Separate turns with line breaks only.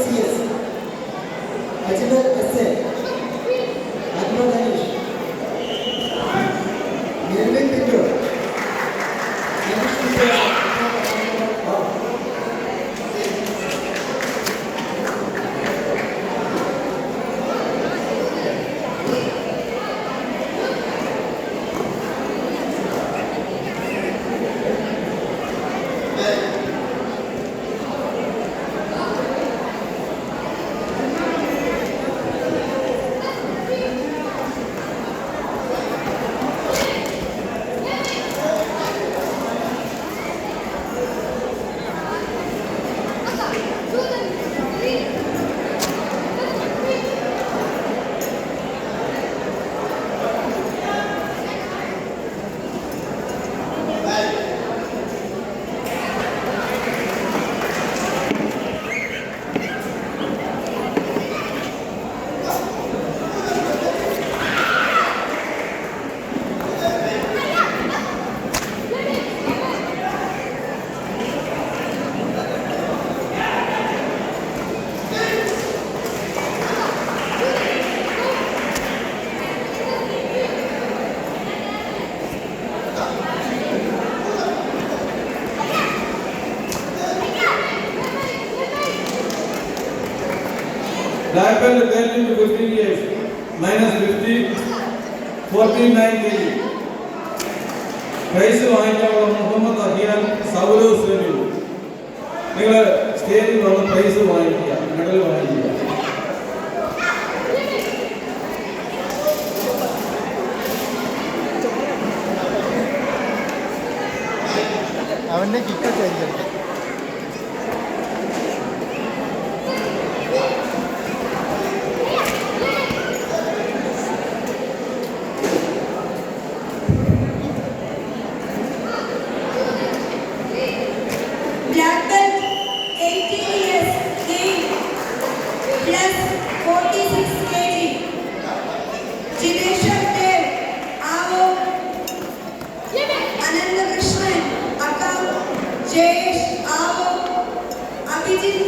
CS, Ajmal SA, Adnan Danish, Melvin Pinto,
Black belt 10 to 15 years, minus 50, 49 kg. Prize വാങ്ങിക്കാനുള്ള Muhammad Ahiyan Sourav semi. നിങ്ങൾ സ്റ്റേജിൽ വന്ന് price വാങ്ങിക്കുക, medal വാങ്ങിക്കുക.
അവൻ്റെ കിക്കൊക്കെ ആയിരിക്കും.
Black belt 18 years, gain plus 46 kg. Jineshwar Dev, Avo, Ananda Krishnan, Akka, Jayesh, Avo, Abhijit